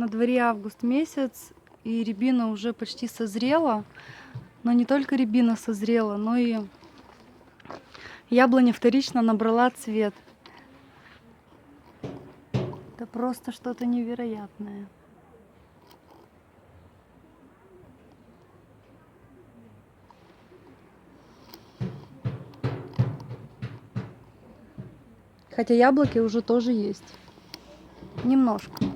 На дворе август месяц, и рябина уже почти созрела. Но не только рябина созрела, но и яблоня вторично набрала цвет. Это просто что-то невероятное. Хотя яблоки уже тоже есть. Немножко.